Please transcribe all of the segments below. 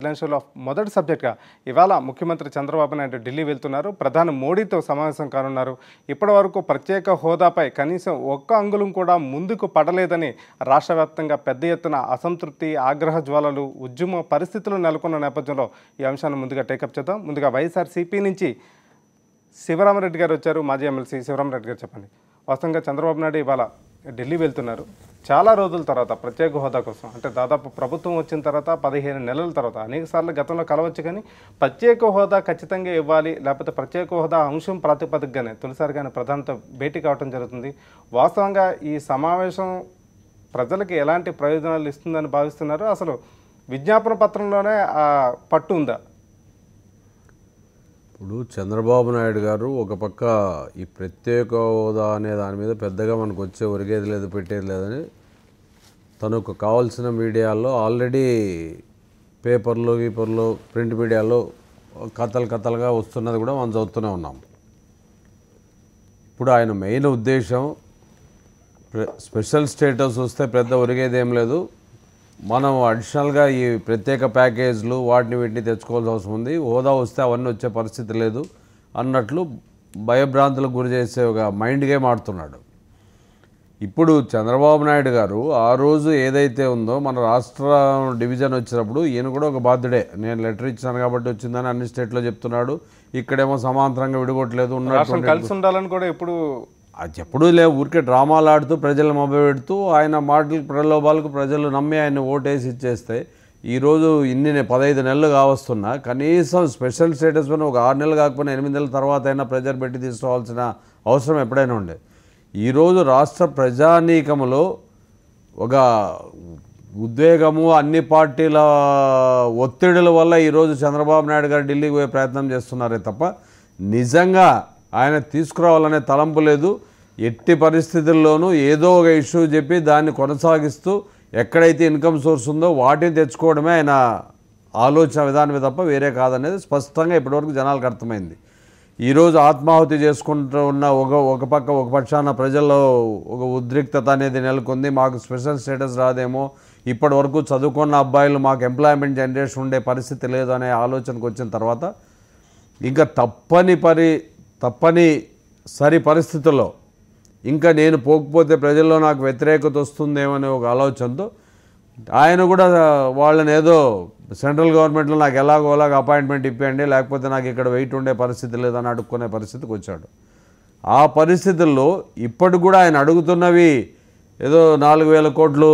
షోలో మొదటి సబ్జెక్ట్గా ఇవాళ ముఖ్యమంత్రి చంద్రబాబు నాయుడు ఢిల్లీ వెళ్తున్నారు. ప్రధాని మోడీతో సమావేశం కానున్నారు. ఇప్పటి వరకు ప్రత్యేక హోదాపై కనీసం ఒక్క అంగుళం కూడా ముందుకు పడలేదని రాష్ట్ర వ్యాప్తంగా పెద్ద ఎత్తున అసంతృప్తి, ఆగ్రహ జ్వాలలు, ఉద్యమ పరిస్థితులు నెలకొన్న నేపథ్యంలో ఈ అంశాన్ని ముందుగా టేకప్ చేద్దాం. ముందుగా వైఎస్ఆర్సీపీ నుంచి శివరామరెడ్డి గారు వచ్చారు. మాజీ ఎమ్మెల్సీ శివరామరెడ్డి గారు, చెప్పండి. వాస్తవంగా చంద్రబాబు నాయుడు ఇవాళ ఢిల్లీ వెళ్తున్నారు. చాలా రోజుల తర్వాత ప్రత్యేక హోదా కోసం, అంటే దాదాపు ప్రభుత్వం వచ్చిన తర్వాత 15 నెలల తర్వాత అనేక సార్లు గతంలో కలవచ్చు, కానీ ప్రత్యేక హోదా ఖచ్చితంగా ఇవ్వాలి, లేకపోతే ప్రత్యేక హోదా అంశం ప్రాతిపదికగానే తొలిసారిగానే ప్రధానితో భేటీ కావడం జరుగుతుంది. వాస్తవంగా ఈ సమావేశం ప్రజలకు ఎలాంటి ప్రయోజనాలు ఇస్తుందని భావిస్తున్నారు? అసలు విజ్ఞాపన పత్రంలోనే పట్టు ఉందా? ఇప్పుడు చంద్రబాబు నాయుడు గారు ఒక పక్క ఈ ప్రత్యేక హోదా అనే దాని మీద పెద్దగా మనకు వచ్చే ఒరిగేది లేదు, పెట్టేది లేదని తనకు కావాల్సిన మీడియాలో ఆల్రెడీ పేపర్లు, ప్రింట్ మీడియాలో కథలుగా వస్తున్నది కూడా మనం చదువుతూనే ఉన్నాం. ఇప్పుడు ఆయన మెయిన్ ఉద్దేశం స్పెషల్ స్టేటస్ వస్తే పెద్ద ఒరిగేది ఏం లేదు, మనం అడిషనల్గా ఈ ప్రత్యేక ప్యాకేజీలు వీటిని తెచ్చుకోవాల్సిన అవసరం ఉంది, హోదా వస్తే అవన్నీ వచ్చే పరిస్థితి లేదు అన్నట్లు భయభ్రాంతులకు గురి చేసే ఒక మైండ్ గేమ్ ఆడుతున్నాడు. ఇప్పుడు చంద్రబాబు నాయుడు గారు ఆ రోజు ఏదైతే ఉందో మన రాష్ట్ర డివిజన్ వచ్చినప్పుడు ఈయన కూడా ఒక బాధ్యుడే, నేను లెటర్ ఇచ్చాను కాబట్టి వచ్చిందని అన్ని స్టేట్లో చెప్తున్నాడు. ఇక్కడేమో సమాంతరంగా విడగొట్టలేదు, ఉన్నట్టు కలిసి ఉండాలని కూడా అది ఎప్పుడూ లేవు, ఊరికే డ్రామాలు ఆడుతూ ప్రజలు మభ్యపెడుతూ ఆయన మాటలు ప్రలోభాలకు ప్రజలు నమ్మి ఆయన ఓటేసి ఇచ్చేస్తే ఈరోజు 15 నెలలు కావస్తున్నా కనీసం స్పెషల్ స్టేటస్ పైన ఒక 6 నెలలు కాకపోయినా 8 నెలల తర్వాత అయినా ప్రెజర్ పెట్టి తీసుకోవాల్సిన అవసరం ఎప్పుడైనా ఉండే. ఈరోజు రాష్ట్ర ప్రజానీకములో ఒక ఉద్వేగము, అన్ని పార్టీల ఒత్తిడుల వల్ల ఈరోజు చంద్రబాబు నాయుడు గారు ఢిల్లీకి పోయే ప్రయత్నం చేస్తున్నారే తప్ప నిజంగా ఆయన తీసుకురావాలనే తలంపు లేదు. ఎట్టి పరిస్థితుల్లోనూ ఏదో ఒక ఇష్యూ చెప్పి దాన్ని కొనసాగిస్తూ ఎక్కడైతే ఇన్కమ్ సోర్స్ ఉందో వాటిని తెచ్చుకోవడమే ఆయన ఆలోచన విధానమే తప్ప వేరే కాదనేది స్పష్టంగా ఇప్పటివరకు జనాలకు అర్థమైంది. ఈరోజు ఆత్మాహుతి చేసుకుంటూ ఉన్న ఒక పక్షాన ప్రజల్లో ఒక ఉద్రిక్తత అనేది నెలకొంది. మాకు స్పెషల్ స్టేటస్ రాదేమో, ఇప్పటి వరకు చదువుకున్న అబ్బాయిలు మాకు ఎంప్లాయ్మెంట్ జనరేషన్ ఉండే పరిస్థితి లేదు అనే ఆలోచనకు వచ్చిన తర్వాత ఇంకా తప్పనిసరి పరిస్థితుల్లో ఇంకా నేను పోకపోతే ప్రజల్లో నాకు వ్యతిరేకత వస్తుందేమనే ఒక ఆలోచనతో ఆయన కూడా వాళ్ళని ఏదో సెంట్రల్ గవర్నమెంట్లో నాకు ఎలాగోలాగ అపాయింట్మెంట్ ఇప్పించండి, లేకపోతే నాకు ఇక్కడ వెయిట్ ఉండే పరిస్థితి లేదని అడుక్కునే పరిస్థితికి వచ్చాడు. ఆ పరిస్థితుల్లో ఇప్పటికి కూడా ఆయన అడుగుతున్నవి ఏదో 4,000 కోట్లు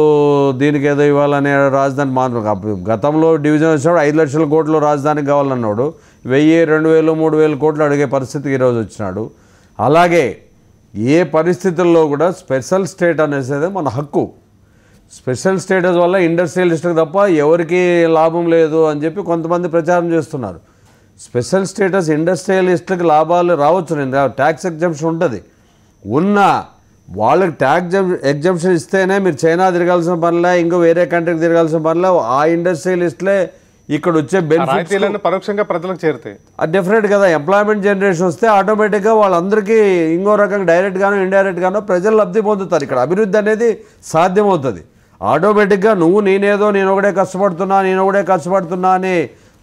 దీనికి ఏదో ఇవ్వాలనే రాజధాని గతంలో డివిజన్ వచ్చినప్పుడు 5 లక్షల కోట్లు రాజధానికి కావాలన్నాడు, 1000, 2000, 3000 కోట్లు అడిగే పరిస్థితికి ఈరోజు వచ్చినాడు. అలాగే ఏ పరిస్థితుల్లో కూడా స్పెషల్ స్టేట్ అనేసి మన హక్కు, స్పెషల్ స్టేటస్ వల్ల ఇండస్ట్రియలిస్ట్కి తప్ప ఎవరికి లాభం లేదు అని చెప్పి కొంతమంది ప్రచారం చేస్తున్నారు. స్పెషల్ స్టేటస్ ఇండస్ట్రియలిస్ట్కి లాభాలు రావచ్చు, నేను ట్యాక్స్ ఎగ్జంప్షన్ ఉంటుంది, వాళ్ళకి ట్యాక్స్ ఎగ్జంప్షన్ ఇస్తేనే మీరు చైనా తిరగాల్సిన పనిలే, ఇంకో వేరే కంట్రీకి తిరగాల్సిన పనిలే, ఆ ఇండస్ట్రియలిస్ట్లే ఇక్కడ వచ్చే బెనిఫిట్స్ పరోక్షంగా ప్రజలకు చేరుతాయి. అది డెఫినెట్ కదా. ఎంప్లాయ్మెంట్ జనరేషన్ వస్తే ఆటోమేటిక్గా వాళ్ళందరికీ ఇంకో రకంగా డైరెక్ట్గానో ఇండైరెక్ట్గానో ప్రజలు లబ్ధి పొందుతారు. ఇక్కడ అభివృద్ధి అనేది సాధ్యమవుతుంది. ఆటోమేటిక్గా నేను ఒకటే కష్టపడుతున్నా అనే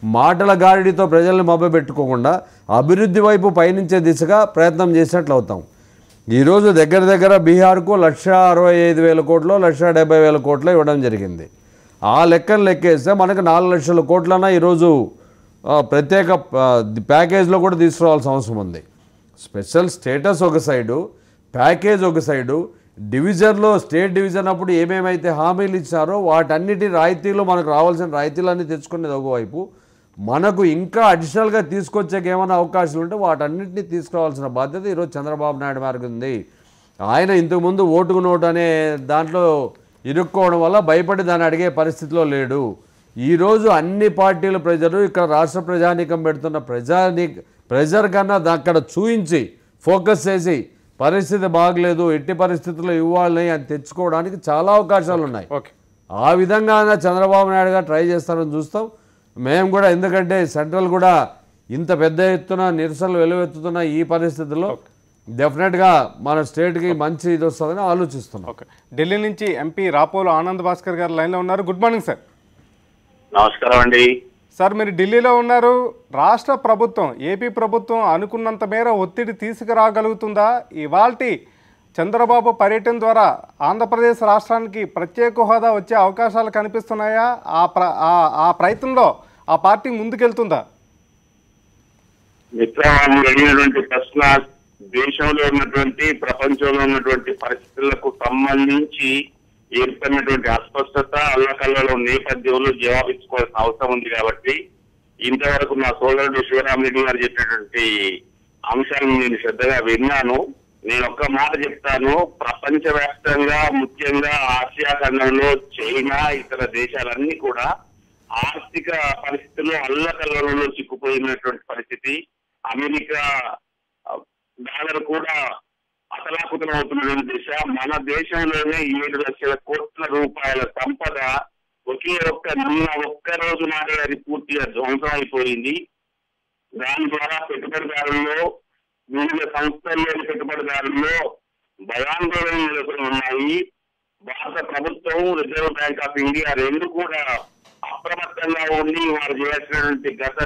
మాటల గాడితో ప్రజల్ని మభ్యపెట్టుకోకుండా అభివృద్ధి వైపు పయనించే దిశగా ప్రయత్నం చేసినట్లు అవుతాం. ఈరోజు దగ్గర బీహార్కు 1,65,000 కోట్లు, 1,70,000 కోట్లు ఇవ్వడం జరిగింది. ఆ లెక్కను లెక్కేస్తే మనకు 4 లక్షల కోట్లన్నా ఈరోజు ప్రత్యేక ప్యాకేజ్లో కూడా తీసుకురావాల్సిన అవసరం ఉంది. స్పెషల్ స్టేటస్ ఒక సైడు, ప్యాకేజ్ ఒక సైడు, డివిజన్లో స్టేట్ డివిజన్ అప్పుడు ఏమేమైతే హామీలు ఇచ్చారో వాటన్నిటి రాయితీలు, మనకు రావాల్సిన రాయితీలన్నీ తెచ్చుకునేది ఒకవైపు, మనకు ఇంకా అడిషనల్గా తీసుకొచ్చాక ఏమైనా అవకాశాలు ఉంటే వాటన్నిటిని తీసుకురావాల్సిన బాధ్యత ఈరోజు చంద్రబాబు నాయుడు గారికి ఉంది. ఆయన ఇంతకుముందు ఓటుకు నోటు అనే దాంట్లో ఇరుక్కోవడం వల్ల భయపడి దాన్ని అడిగే పరిస్థితిలో లేడు. ఈరోజు అన్ని పార్టీల ప్రజలు ఇక్కడ రాష్ట్ర ప్రజానీకం పెడుతున్న ప్రెజర్ కన్నా అక్కడ చూయించి ఫోకస్ చేసి పరిస్థితి బాగలేదు, ఎట్టి పరిస్థితుల్లో ఇవ్వాలి అని తెచ్చుకోవడానికి చాలా అవకాశాలు ఉన్నాయి. ఆ విధంగా చంద్రబాబు నాయుడు గారు ట్రై చేస్తారని చూస్తాం మేము కూడా. ఎందుకంటే సెంట్రల్ కూడా ఇంత పెద్ద ఎత్తున నిరసనలు వెలువెత్తుతున్న ఈ పరిస్థితుల్లో డెఫినెట్గా మన స్టేట్కి మంచి ఇది వస్తుందని ఆలోచిస్తున్నాం. ఢిల్లీ నుంచి ఎంపీ రాపోలు ఆనంద్ భాస్కర్ గారు లైన్లో ఉన్నారు. Good morning sir. నమస్కారం అండి. సార్ మీరు ఢిల్లీలో ఉన్నారు. రాష్ట్ర ప్రభుత్వం, ఏపీ ప్రభుత్వం అనుకున్నంత మేర ఒత్తిడి తీసుకురాగలుగుతుందా? ఇవాల్టి చంద్రబాబు పర్యటన ద్వారా ఆంధ్రప్రదేశ్ రాష్ట్రానికి ప్రత్యేక హోదా వచ్చే అవకాశాలు కనిపిస్తున్నాయా? ఆ ప్రయత్నంలో ఆ పార్టీ ముందుకెళ్తుందా? అడిగినటువంటి ప్రశ్న దేశంలో ఉన్నటువంటి ప్రపంచంలో ఉన్నటువంటి పరిస్థితులకు సంబంధించి ఏర్పడినటువంటి అస్పష్టత అల్లకల్లలో నేపథ్యంలో జవాబిచ్చుకోవాల్సిన అవసరం ఉంది. కాబట్టి ఇంతవరకు నా సోదరుడు శివరామరెడ్డి గారు చెప్పినటువంటి అంశాలను నేను శ్రద్ధగా విన్నాను. నేను ఒక్క మాట చెప్తాను. ప్రపంచవ్యాప్తంగా ముఖ్యంగా ఆసియా ఖండంలో చైనా ఇతర దేశాలన్నీ కూడా ఆర్థిక పరిస్థితుల్లో అల్లకల్లలో చిక్కుపోయినటువంటి పరిస్థితి. అమెరికా డాలర్ కూడా అతలాకుతలం అవుతున్నటువంటి దిశ. మన దేశంలోనే 7 లక్షల కోట్ల రూపాయల సంపద నిన్న ఒక్క రోజు నాడే అది పూర్తిగా ధ్వంసం అయిపోయింది. దాని ద్వారా పెట్టుబడిదారుల్లో వివిధ సంస్థల్లోని పెట్టుబడిదారుల్లో భయాందోళనలు నెలకొని ఉన్నాయి. భారత ప్రభుత్వం, రిజర్వ్ బ్యాంక్ ఆఫ్ ఇండియా రెండు కూడా అప్రమత్తంగా ఉండి వారు చేయాల్సినటువంటి గత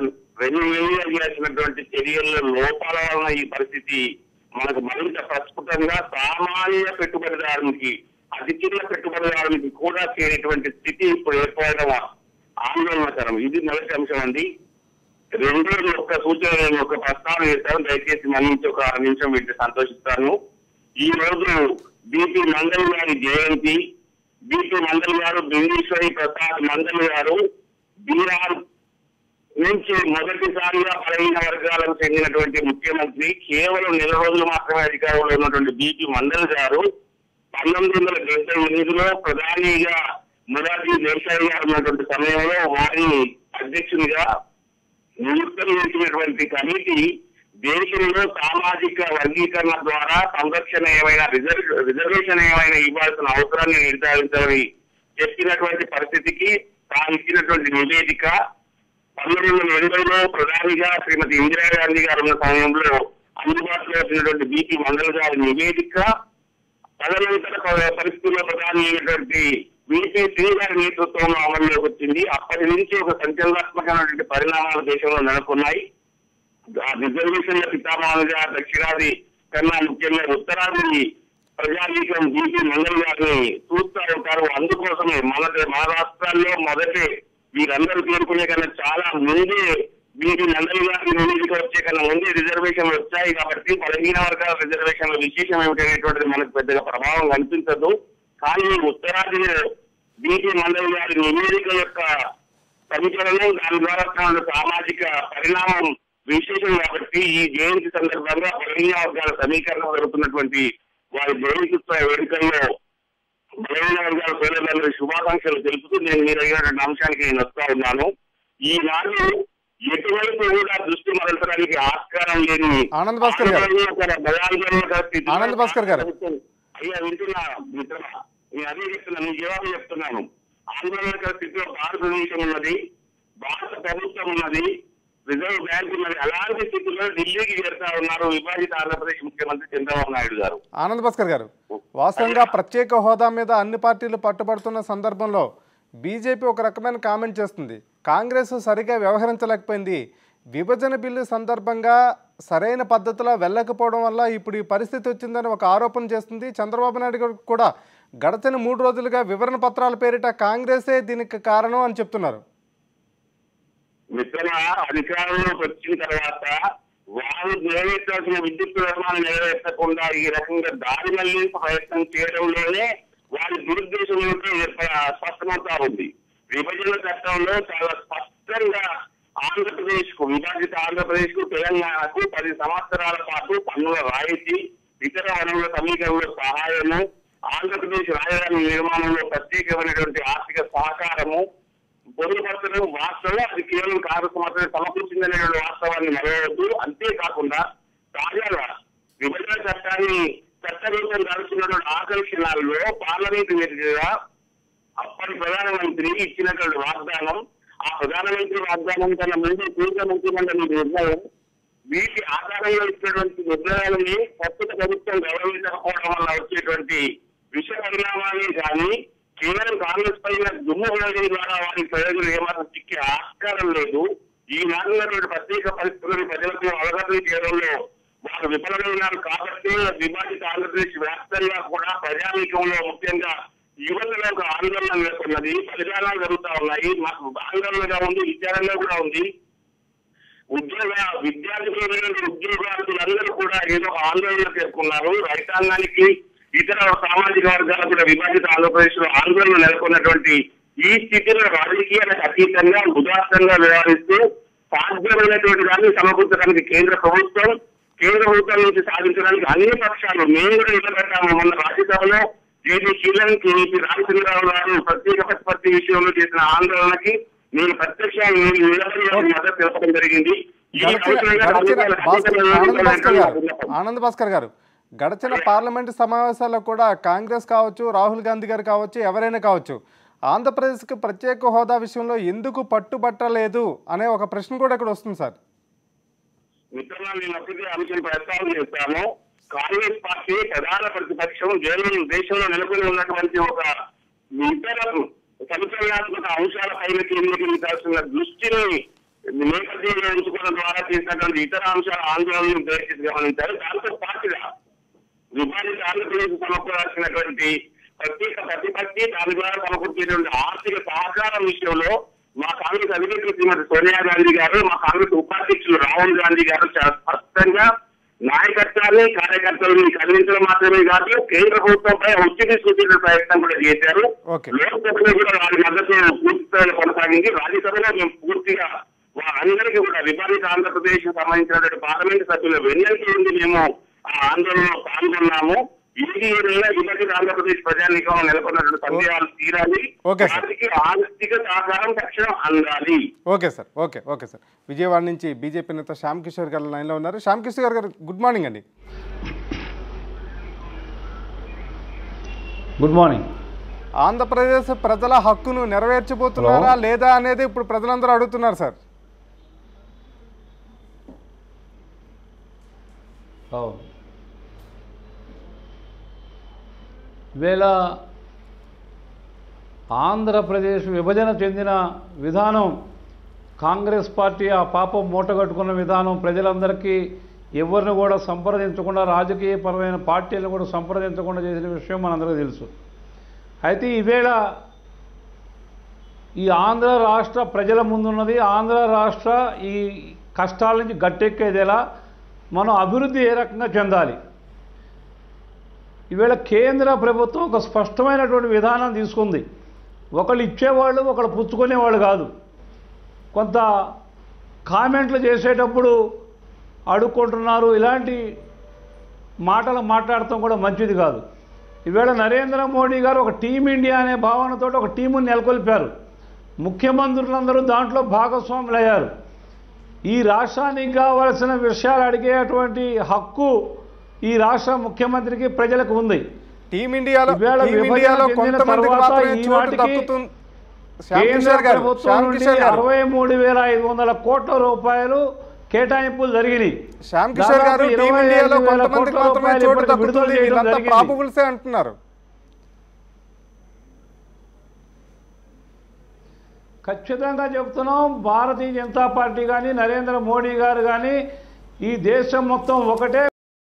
2 ఏళ్ళుగా చేయాల్సినటువంటి చర్యల్లో లోపాల వలన ఈ పరిస్థితి మనకు మరింత ప్రస్ఫుటంగా సామాన్య పెట్టుబడిదారునికి, అతి చిన్న పెట్టుబడిదారునికి కూడా చేరేటువంటి స్థితి ఇప్పుడు ఏర్పడడం ఆందోళనకరం. ఇది మొదటి అంశం అండి. రెండోది ఒక్క సూచన, నేను ఒక ప్రస్తావన చేస్తాను, దయచేసి మన్నించి ఒక 6 నిమిషం వీటిని సంతోషిస్తాను. ఈ రోజు బిపి మండల్ గారి జయంతి. బిపి మండల్ గారు, బిందీశ్వరి ప్రసాద్ మండల్ గారు బీహార్ నుంచి మొదటిసారిగా బలహీన వర్గాలకు చెందినటువంటి ముఖ్యమంత్రి. కేవలం 4 రోజులు మాత్రమే అధికారంలో ఉన్నటువంటి బిపి మండల్ గారు 1978లో ప్రధానిగా మొరార్జీ దేశాయ్ గారు ఉన్నటువంటి సమయంలో వారిని అధ్యక్షునిగా నియుక్తం చేసినటువంటి కమిటీ దేశంలో సామాజిక వర్గీకరణ ద్వారా సంరక్షణ ఏమైనా రిజర్వేషన్ ఏమైనా ఇవ్వాల్సిన అవసరాన్ని నిర్ధారించాలని చెప్పినటువంటి పరిస్థితికి తాను ఇచ్చినటువంటి నివేదిక 1980లో ప్రధానిగా శ్రీమతి ఇందిరాగాంధీ గారు ఉన్న సమయంలో అందుబాటులో వచ్చినటువంటి బిపి మండల్ గారి నివేదిక, తదనంతర పరిస్థితుల్లో ప్రధాని అయినటువంటి విపి సింగ్ గారి నేతృత్వంలో అమల్లోకి వచ్చింది. అప్పటి నుంచి ఒక సంచలనాత్మకమైనటువంటి పరిణామాలు దేశంలో నెలకొన్నాయి. రిజర్వేషన్ల పితామహులుగా దక్షిణాది కన్నా ముఖ్యంగా ఉత్తరాది ప్రజానీకం బిపి మండల్ గారిని చూస్తూ ఉంటారు. అందుకోసమే మన రాష్ట్రాల్లో మొదటే వీరందరూ చేరుకునే కన్నా చాలా ముందే బిపి మండల్ గారి నివేదిక వచ్చే కన్నా ముందే రిజర్వేషన్లు వచ్చాయి. కాబట్టి బలహీన వర్గాల రిజర్వేషన్ల విశేషం ఏమిటనేటువంటిది మనకు పెద్దగా ప్రభావం కనిపించదు. కానీ ఉత్తరాది బిపి మండల్ గారి నివేదిక యొక్క సంచలనం, దాని ద్వారా సామాజిక పరిణామం విశేషం. కాబట్టి ఈ జయంతి సందర్భంగా బలహీన వర్గాల సమీకరణ జరుగుతున్నటువంటి వారి జయంతి వేడుకల్లో బలహీన వర్గాల సోదరులందరూ శుభాకాంక్షలు తెలుపుతూ నేను మీరు అయినటువంటి అంశానికి నేను వస్తా ఉన్నాను. ఈనాడు ఎటువంటి కూడా దృష్టి మరల్చడానికి ఆస్కారం లేని ఆనంద్ భాస్కర్ గారు అయ్యా వింటున్నా మిత్రమా, నేను అదే చెప్తున్నాను, నేను జవాబు చెప్తున్నాను. ఆందోళనకర స్థితిలో భారతదేశం ఉన్నది, భారత ప్రభుత్వం ఉన్నది, రిజర్వ్ బ్యాంక్ ఉన్నది. అలాంటి స్థితిలో ఢిల్లీకి చేరుతా ఉన్నారు విభాజిత ఆంధ్రప్రదేశ్ ముఖ్యమంత్రి చంద్రబాబు నాయుడు గారు. ఆనంద్ భాస్కర్ గారు, వాస్తవంగా ప్రత్యేక హోదా మీద అన్ని పార్టీలు పట్టుబడుతున్న సందర్భంలో బీజేపీ ఒక రకమైన కామెంట్ చేస్తుంది. కాంగ్రెస్ సరిగా వ్యవహరించలేకపోయింది, విభజన బిల్లు సందర్భంగా సరైన పద్ధతిలో వెళ్ళకపోవడం వల్ల ఇప్పుడు ఈ పరిస్థితి వచ్చిందని ఒక ఆరోపణ చేస్తుంది. చంద్రబాబు నాయుడు గారు కూడా గడచిన 3 రోజులుగా వివరణ పత్రాల పేరిట కాంగ్రెసే దీనికి కారణం అని చెప్తున్నారు. మిత్రమా, అధికారంలోకి వచ్చిన తర్వాత వారు నెరవేర్చాల్సిన విద్యుత్ నిర్మాణం నెరవేర్చకుండా ఈ రకంగా దారి మళ్లింపు ప్రయత్నం చేయడంలోనే వారి దురుద్దేశం స్పష్టమవుతా ఉంది. విభజన చట్టంలో చాలా స్పష్టంగా ఆంధ్రప్రదేశ్ కు, విభజిత ఆంధ్రప్రదేశ్ కు, తెలంగాణకు 10 సంవత్సరాల పాటు పన్నుల రాయితీ, ఇతర వనరుల సమీకరణలో సహాయము, ఆంధ్రప్రదేశ్ రాజధాని నిర్మాణంలో ప్రత్యేకమైనటువంటి ఆర్థిక సహకారము పొందుపరచడం వాస్తవం. అది కేవలం కాంగ్రెస్ మాత్రమే సమకూర్చిందనే వాస్తవాన్ని మరవద్దు. అంతేకాకుండా తాజాగా విభజన చట్టాన్ని చట్టరూపం దాల్చుకున్నటువంటి ఆఖరి క్షణాల్లో పార్లమెంటు వేదికగా అప్పటి ప్రధానమంత్రి ఇచ్చినటువంటి వాగ్దానం, ఆ ప్రధానమంత్రి వాగ్దానం కన్నా ముందు కేంద్ర మంత్రిమండలి నిర్ణయం, వీటి ఆధారంగా ఇచ్చినటువంటి నిర్ణయాలని ప్రస్తుత ప్రభుత్వం గౌరవించకపోవడం వల్ల వచ్చేటువంటి విష పరిణామాలే కానీ కేవలం కాంగ్రెస్ పైన దుమ్ము వేయడం ద్వారా వారి ప్రయోజనం ఏమాత్రం చిక్కే ఆస్కారం లేదు. ఈ నాలుగున్నటువంటి ప్రత్యేక పరిస్థితులను ప్రజలకు అవగాహన చేయడంలో వారు విఫలమైనారు. కాబట్టి విభజిత ఆంధ్రప్రదేశ్ వ్యాప్తంగా కూడా ప్రజానీకంలో ముఖ్యంగా యువతలో ఒక ఆందోళన నెలకొన్నది. పరిణామాలు జరుగుతూ ఉన్నాయి. మాకు ఆందోళనగా ఉంది, విచారంగా కూడా ఉంది. ఉద్యోగార్థులందరూ కూడా ఏదో ఆందోళన పేర్కొన్నారు. రైతాంగానికి ఇతర సామాజిక వర్గాలు కూడా విభజిత ఆంధ్రప్రదేశ్ లో ఆందోళన నెలకొన్నటువంటి ఈ స్థితిలో రాజకీయాలకు అతీతంగా ఉదాత్తంగా వ్యవహరిస్తూ సాధ్యమైనటువంటి దాన్ని సమకూర్చడానికి కేంద్ర ప్రభుత్వం నుంచి సాధించడానికి అన్ని పక్షాలు మేము కూడా నిలబెట్టాము. మొన్న రాజ్యసభలో జేడీ శీలన్, కేవీ రామచంద్రరావు గారు ప్రత్యేక ప్రతిపత్తి విషయంలో చేసిన ఆందోళనకి నేను ప్రత్యక్షంగా మద్దతు తెలపడం జరిగింది. ఆనంద్ భాస్కర్ గారు, గడిచిన పార్లమెంటు సమావేశాల్లో కూడా కాంగ్రెస్ కావచ్చు, రాహుల్ గాంధీ గారు కావచ్చు, ఎవరైనా కావచ్చు, ఆంధ్రప్రదేశ్కి ప్రత్యేక హోదా విషయంలో ఎందుకు పట్టుబట్టలేదు అనే ఒక ప్రశ్న కూడా ఇక్కడ వస్తుంది సార్. మిత్రులు, నేను ఒకటి అంశం ప్రస్తావన చేస్తాను. కాంగ్రెస్ పార్టీ ప్రధాన ప్రతిపక్షం దేశంలో నెలకొని ఉన్నటువంటి ఒక ఇతర సంచలనాత్మక అంశాలపైన కేంద్రీకరించాల్సిన దృష్టిని నేపథ్యంలో ఉంచుకోవడం ద్వారా చేసినటువంటి ఇతర అంశాల ఆందోళనను దయచేసి గమనించారు. దాంతో పాటుగా విభజిత ఆంధ్రప్రదేశ్ సమకూరాల్సినటువంటి ప్రత్యేక ప్రతిపత్తి, దాని ద్వారా సమకూర్చేటువంటి ఆర్థిక సహకారం విషయంలో మా కాంగ్రెస్ అధినేత్రి శ్రీమతి సోనియా గాంధీ గారు, మా కాంగ్రెస్ ఉపాధ్యక్షులు రాహుల్ గాంధీ గారు చాలా స్పష్టంగా నాయకత్వాన్ని, కార్యకర్తలను కదిలించడం మాత్రమే కాదు, కేంద్ర ప్రభుత్వంపై ఒత్తిడి సూచించిన ప్రయత్నం కూడా చేశారు. లోక్సభలో కూడా వారి మద్దతు పూర్తిస్థాయిలో కొనసాగింది. రాజ్యసభలో మేము పూర్తిగా వారందరికీ కూడా విభజిత ఆంధ్రప్రదేశ్ సంబంధించినటువంటి పార్లమెంటు సభ్యుల వెన్నెలకి నుండి మేము ఆ ఆందోళనలో పాల్గొన్నాము. ఇది విభజిత ఆంధ్రప్రదేశ్ ప్రజానీకంలో నెలకొన్నటువంటి సందేహాలు తీరాలి. వారికి ఆర్థిక సహకారం తక్షణం అందాలి. Okay sir, okay sir. Vijayawada నుంచి బీజేపీ నేత శ్యామ్ కిషోర్ గారు లైన్లో ఉన్నారు. శ్యామ్ కిషోర్ గారు, గుడ్ మార్నింగ్ అండి. Good morning. ఆంధ్రప్రదేశ్ ప్రజల హక్కును నెరవేర్చబోతున్నారా లేదా అనేది ఇప్పుడు ప్రజలందరూ అడుగుతున్నారు సార్. వేళ ఆంధ్రప్రదేశ్ విభజన చెందిన విధానం, కాంగ్రెస్ పార్టీ ఆ పాపం మూటగట్టుకున్న విధానం, ప్రజలందరికీ ఎవరిని కూడా సంప్రదించకుండా, రాజకీయపరమైన పార్టీలను కూడా సంప్రదించకుండా చేసిన విషయం మనందరికీ తెలుసు. అయితే ఈవేళ ఈ ఆంధ్ర రాష్ట్ర ప్రజల ముందున్నది, ఆంధ్ర రాష్ట్ర ఈ కష్టాల నుంచి గట్టెక్కేదేలా, మనం అభివృద్ధి ఏ రకంగా చెందాలి. ఈవేళ కేంద్ర ప్రభుత్వం ఒక స్పష్టమైనటువంటి విధానం తీసుకుంది. ఒకళ్ళు ఇచ్చేవాళ్ళు, ఒకళ్ళు పుచ్చుకునేవాళ్ళు కాదు. కొంత కామెంట్లు చేసేటప్పుడు అడుక్కుంటున్నారు, ఇలాంటి మాటలు మాట్లాడటం కూడా మంచిది కాదు. ఈవేళ నరేంద్ర మోడీ గారు ఒక టీమిండియా అనే భావనతో ఒక టీముని నెలకొల్పారు. ముఖ్యమంత్రులందరూ దాంట్లో భాగస్వాములు అయ్యారు. ఈ రాష్ట్రానికి కావలసిన విషయాలు అడిగేటువంటి హక్కు ఈ రాష్ట్ర ముఖ్యమంత్రికి, ప్రజలకు ఉంది. టీమిండియాలో కేంద్ర ప్రభుత్వం నుండి 63,500 కోట్ల రూపాయలు కేటాయింపులు జరిగినాయి. శ్యామ్ కిషోర్ గారు, టీమిండియాలో కొంతమందికి మాత్రమే చోటు దక్కుతుంది, వీళ్ళంతా ప్రాబబుల్సే అంటున్నారు. ఖచ్చితంగా చెప్తున్నాం, భారతీయ జనతా పార్టీ కానీ, నరేంద్ర మోడీ గారు కానీ, ఈ దేశం మొత్తం ఒకటే.